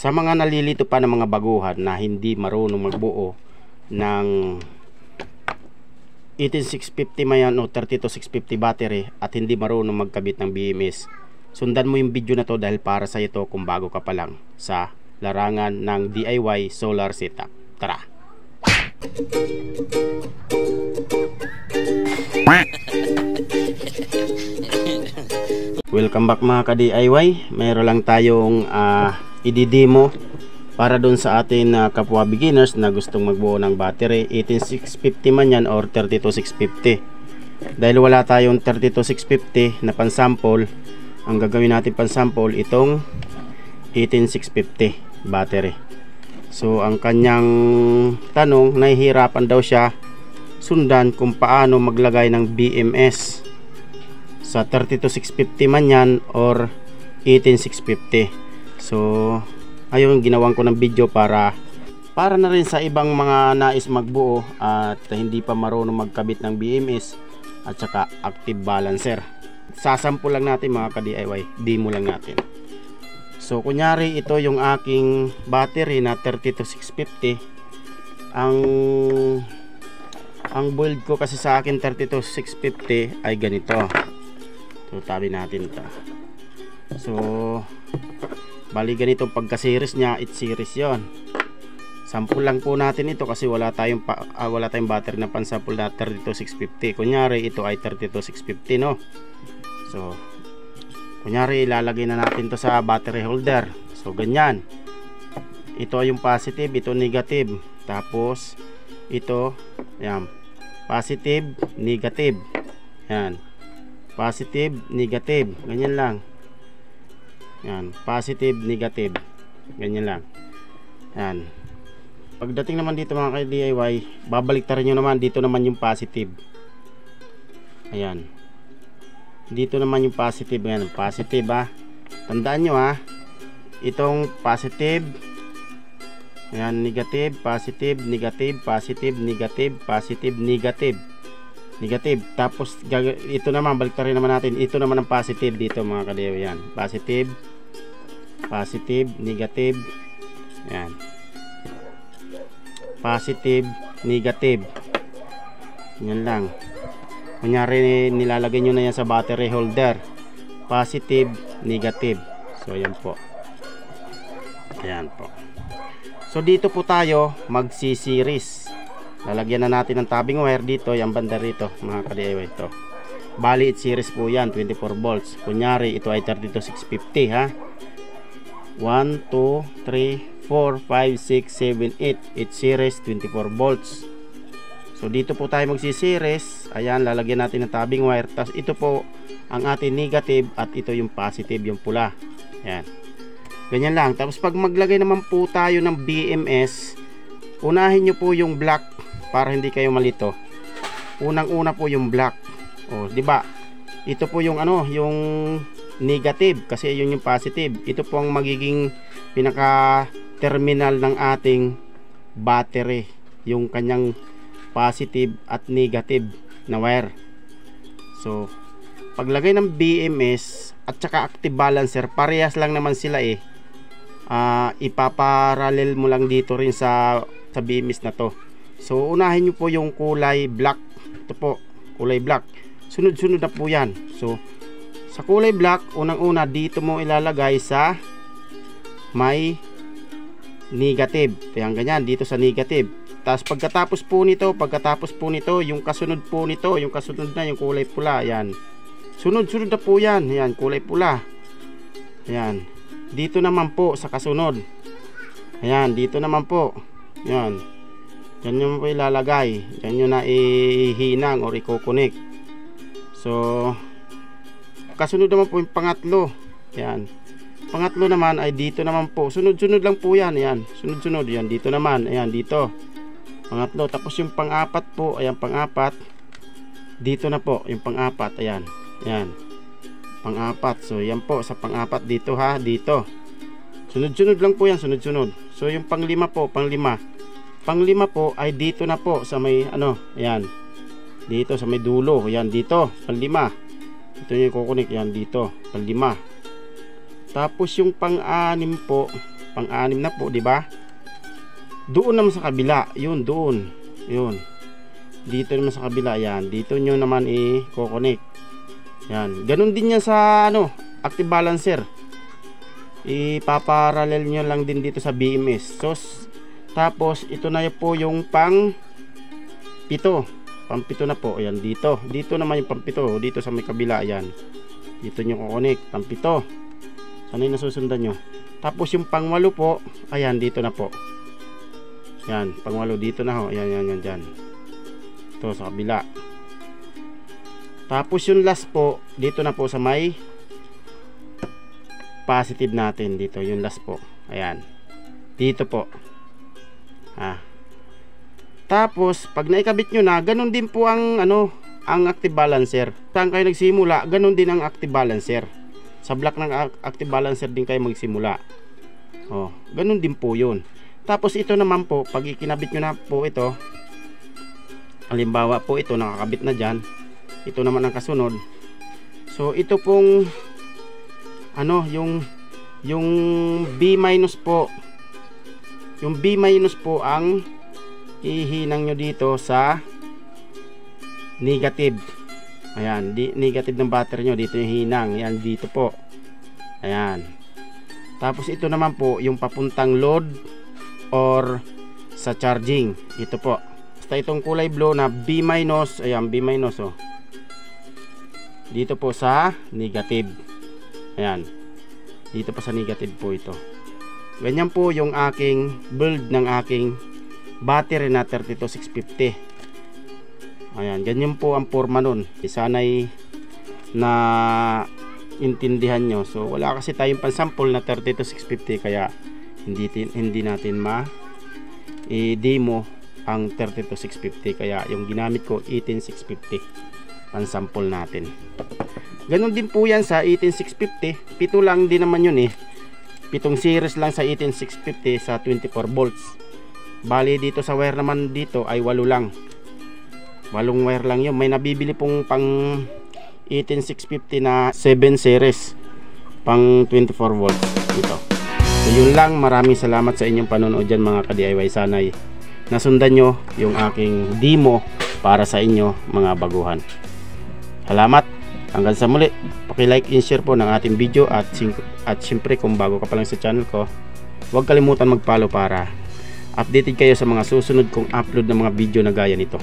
Sa mga nalilito pa ng mga baguhan na hindi marunong magbuo ng 18650 mayan o 32650 battery at hindi marunong magkabit ng BMS, sundan mo yung video na to dahil para sa ito kung bago ka pa lang sa larangan ng DIY solar setup. Tara! Welcome back mga ka-DIY. Mayroon lang tayong i-demo para dun sa atin kapwa beginners na gustong magbuo ng battery, 18650 man yan or 32650. Dahil wala tayong 32650 na pansample, ang gagawin natin pansample itong 18650 battery. So ang kanyang tanong, nahihirapan daw siya sundan kung paano maglagay ng BMS sa 32650 man yan or 18650. So ayun, ginawan ko ng video para na rin sa ibang mga nais magbuo at hindi pa marunong magkabit ng BMS at saka active balancer. Sasample lang natin mga ka-DIY, demo lang natin. So kunyari ito yung aking battery na 32650. Ang build ko kasi sa akin 32650 ay ganito. So tabi natin ito. So bali ganito pagka-series niya, 8 series yon. Sample lang po natin ito kasi wala tayong battery na pansample na 32650. Kunyari ito ay 32650, no? So kunyari ilalagay na natin to sa battery holder. So ganyan. Ito yung positive, ito negative. Tapos ito, yan, positive, negative. Yan. Positive, negative. Ganyan lang. Yan, positive, negative. Ganyan lang. Yan. Pagdating naman dito mga ka-DIY, babaliktarin nyo naman, dito naman yung positive. Ayan. Dito naman yung positive. Ayan, positive ha. Tandaan nyo ha. Itong positive. Ayan, negative, positive, negative, positive, negative, positive, negative. Negative. Tapos ito naman, baliktarin naman natin. Ito naman ang positive dito mga ka-DIY. Ayan. Positive. Positive, negative. Ayan. Positive, negative. Yan lang. Kunyari nilalagay nyo na yan sa battery holder. Positive, negative. So yan po. Ayan po. So dito po tayo magsi-series. Lalagyan na natin ng tabbing wire dito. Yung banda rito mga ka-DIY ito. Bali 8 series po yan, 24 volts. Kunyari ito ay 32650 ha. 1, 2, 3, 4, 5, 6, 7, 8 series 24 volts. So dito po tayo magsi-series. Ayan, lalagyan natin ng tabbing wire. Tapos ito po ang ating negative at ito yung positive, yung pula. Ayan. Ganyan lang. Tapos pag maglagay naman po tayo ng BMS, unahin nyo po yung black para hindi kayo malito. Unang-una po yung black. O, di ba? Ito po yung ano, yung negative kasi yun yung positive. Ito po ang magiging pinaka terminal ng ating battery, yung kanyang positive at negative na wire. So paglagay ng BMS at saka active balancer, parehas lang naman sila eh. Ipaparallel mo lang dito rin sa BMS na to. So unahin nyo po yung kulay black. Ito po, kulay black. Sunod-sunod na po yan. So sa kulay black, unang-una dito mo ilalagay sa may negative. Ayan, ganyan, dito sa negative. Tapos pagkatapos po nito, yung kasunod po nito, yung kasunod na, yung kulay pula. Ayan. Sunod-sunod na po yan. Ayan, kulay pula. Ayan. Dito naman po sa kasunod. Ayan, dito naman po. Ayan. Diyan nyo po ilalagay. Diyan nyo na ihinang or i-connect. So kasunod naman po yung pangatlo. Ayan. Pangatlo naman ay dito naman po. Sunod-sunod lang po yan. Ayan. Sunod-sunod. Ayan. Dito naman. Ayan. Dito. Pangatlo. Tapos yung pang-apat po. Ayan. Pang-apat. Dito na po. Yung pang-apat. Ayan. Ayan. Pang-apat. So yan po. Sa pang-apat dito ha. Dito. Sunod-sunod lang po yan. Sunod-sunod. So yung pang-lima po. Pang-lima. Pang-lima po ay dito na po. Sa may ano. Ayan. Dito sa may dulo. Ayan. Dito. Pang-lima. Ito yung kukunik. Ayan. Dito. Pang-lima. Tapos yung pang-anim po, pang-anim na po, di ba? Doon naman sa kabila, yun, doon. Yun. Dito naman sa kabila, yan. Dito nyo naman i-connect. Yan. Ganun din yan sa active balancer. Ipaparallel nyo lang din dito sa BMS. So, tapos ito na po yung pang pito. Pang pito na po. Ayan, dito. Dito naman yung pang pito. Dito sa may kabila, ayan. Dito nyo connect. Pang pito. Sana yung nasusundan nyo. Tapos yung pang 8 po, ayan, dito na po. Yan, pang 8 dito na ho. Ayan, yan, dyan. Ito sa kabila. Tapos yung last po, dito na po sa may positive natin. Dito, yung last po. Ayan. Dito po. Tapos, pag naikabit nyo na, ganun din po ang ang active balancer. Saan kayo nagsimula, ganun din ang active balancer. Sa block ng active balancer din kayo magsimula. Ganun din po yun. Tapos ito naman po, pag ikinabit nyo na po ito, halimbawa po ito nakakabit na dyan, ito naman ang kasunod. So ito pong yung B- po, yung B- po ang ihinang nyo dito sa negative. Ayan, negative ng battery nyo, dito yung hinang. Ayan, dito po. Ayan. Tapos ito naman po yung papuntang load or sa charging. Ito po. Basta itong kulay blue na B-. Ayan, B-. Dito po sa negative. Ayan. Dito po sa negative po ito. Ganyan po yung aking build ng aking battery na 32650. Ayan, ganyan po ang forma nun. Sana'y na intindihan nyo. So wala kasi tayong pansample na 32650, kaya hindi natin i-demo ang 32650, kaya yung ginamit ko 18650 pansample natin. Ganon din po yan sa 18650. 7 lang din naman yun 7 series lang sa 18650 sa 24 volts. Bali dito sa wire naman dito ay 8 lang. 8 wire lang yun. May nabibili pong pang 18650 na 7 series pang 24 volts ito. So yun lang, maraming salamat sa inyong panonood dyan mga ka-DIY. Sana'y nasundan nyo yung aking demo para sa inyo mga baguhan. Salamat, hanggang sa muli. Paki-like and share po ng ating video, at syempre kung bago ka pa lang sa channel ko, huwag kalimutan mag-follow para updated kayo sa mga susunod kong upload ng mga video na gaya nito.